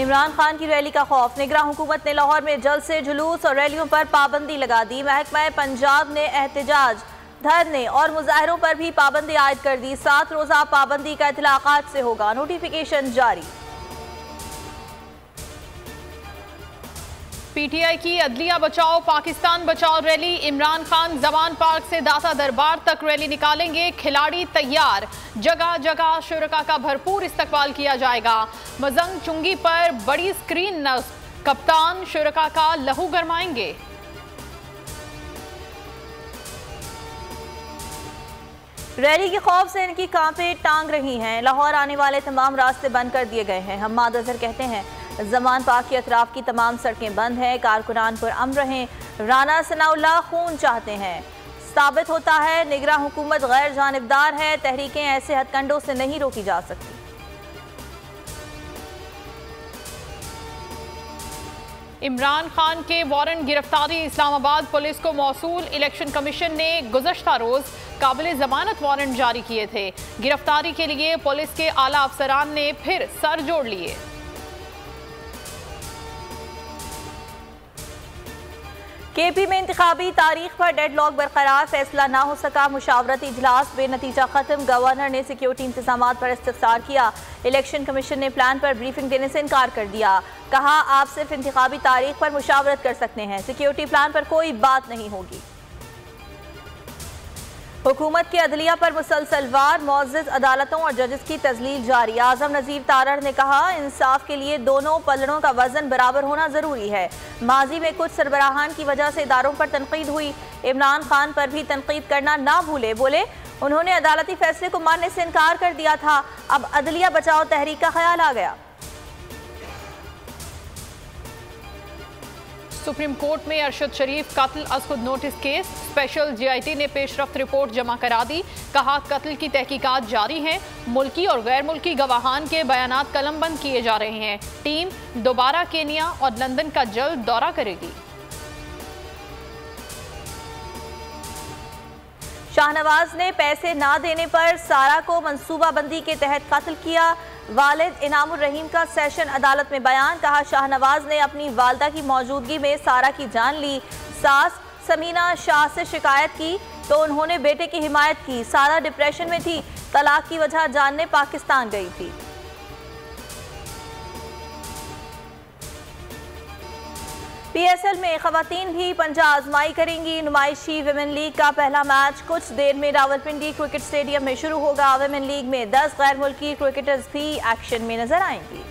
इमरान खान की रैली का खौफ, निगरान हुकूमत ने लाहौर में जल्द से जुलूस और रैलियों पर पाबंदी लगा दी। महकमा पंजाब ने एहतजाज, धरने और मुजाहरों पर भी पाबंदी आयद कर दी। 7 रोज़ा पाबंदी का इतलाक़ात से होगा नोटिफिकेशन जारी। पीटीआई की अदलिया बचाओ पाकिस्तान बचाओ रैली, इमरान खान जमान पार्क से दाता दरबार तक रैली निकालेंगे। खिलाड़ी तैयार, जगह जगह शुरका का भरपूर इस्तकबाल किया जाएगा। मजंग चुंगी पर बड़ी स्क्रीन नस्ब, कप्तान शुरका का लहू गरमाएंगे। रैली के खौफ से इनकी कांपे टांग रही हैं। लाहौर आने वाले तमाम रास्ते बंद कर दिए गए हैं। हम्माद अजहर कहते हैं जमान पार्क के अतराफ की तमाम सड़कें बंद हैं। कारकुनान पर अमन रहें। राना सनाउल्लाह खून चाहते हैं। साबित होता है निगरान हुकूमत गैर जानिबदार है। तहरीकें ऐसे हथकंडों से नहीं रोकी जा सकती। इमरान खान के वारंट गिरफ्तारी इस्लामाबाद पुलिस को मौसूल। इलेक्शन कमीशन ने गुज़श्ता रोज काबिल जमानत वारंट जारी किए थे। गिरफ्तारी के लिए पुलिस के आला अफसरान ने फिर सर जोड़ लिए। केपी में इंतखाबी तारीख पर डेडलॉक बरकरार, फैसला ना हो सका। मुशावरती इजलास बेनतीजा खत्म। गवर्नर ने सिक्योरिटी इंतजामात पर इस्तफसार किया। इलेक्शन कमीशन ने प्लान पर ब्रीफिंग देने से इनकार कर दिया। कहा आप सिर्फ इंतखाबी तारीख पर मुशावरत कर सकते हैं, सिक्योरिटी प्लान पर कोई बात नहीं होगी। हुकूमत के अदलिया पर मुसलसल वार, मुअज़्ज़ज़ अदालतों और जजेस की तजलील जारी। आज़म नज़ीर तारड़ ने कहा इंसाफ के लिए दोनों पलड़ों का वजन बराबर होना जरूरी है। माजी में कुछ सरबराहान की वजह से इदारों पर तनकीद हुई। इमरान खान पर भी तनकीद करना ना भूले। बोले उन्होंने अदालती फैसले को मानने से इनकार कर दिया था, अब अदलिया बचाओ तहरीक का ख्याल आ गया। सुप्रीम कोर्ट में अरशद शरीफ कत्ल अज़ नोटिस केस, स्पेशल जीआईटी ने पेशरफ्त रिपोर्ट जमा करा दी। कहा कत्ल की तहकीकात जारी हैं। मुल्की और गैर मुल्की गवाहान के बयानात कलमबंद किए जा रहे हैं। टीम दोबारा केनिया और लंदन का जल्द दौरा करेगी। शाहनवाज ने पैसे ना देने पर सारा को मंसूबाबंदी के तहत कत्ल किया। वालिद इनामुर रहीम का सेशन अदालत में बयान। कहा शाहनवाज ने अपनी वालदा की मौजूदगी में सारा की जान ली। सास समीना शाह से शिकायत की तो उन्होंने बेटे की हिमायत की। सारा डिप्रेशन में थी, तलाक की वजह जानने पाकिस्तान गई थी। पीएसएल में खवातीन भी पंजा आजमाई करेंगी। नुमाइशी विमेन लीग का पहला मैच कुछ देर में रावलपिंडी क्रिकेट स्टेडियम में शुरू होगा। विमेन लीग में 10 गैर मुल्की क्रिकेटर्स भी एक्शन में नजर आएंगी।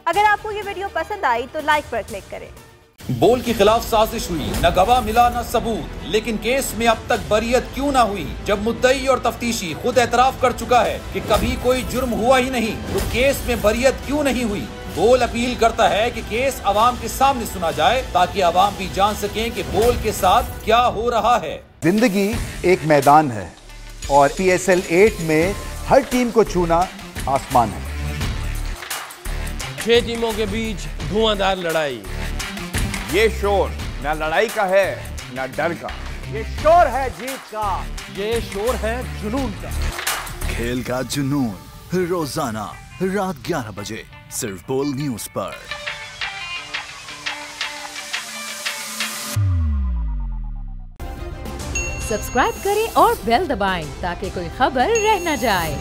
अगर आपको ये वीडियो पसंद आई तो लाइक पर क्लिक करें। बोल के खिलाफ साजिश हुई, न गवाह मिला न सबूत, लेकिन केस में अब तक बरियत क्यों न हुई? जब मुद्दई और तफ्तीशी खुद एतराफ कर चुका है कि कभी कोई जुर्म हुआ ही नहीं, तो केस में बरियत क्यों नहीं हुई? बोल अपील करता है कि केस अवाम के सामने सुना जाए ताकि अवाम भी जान सकें कि बोल के साथ क्या हो रहा है। जिंदगी एक मैदान है और PSL 8 में हर टीम को छूना आसमान है। 6 टीमों के बीच धुआंधार लड़ाई। ये शोर न लड़ाई का है न डर का, ये शोर है जीत का, ये शोर है जुनून का। खेल का जुनून रोजाना रात 11 बजे सिर्फ बोल न्यूज पर। सब्सक्राइब करें और बेल दबाएं ताकि कोई खबर रह न जाए।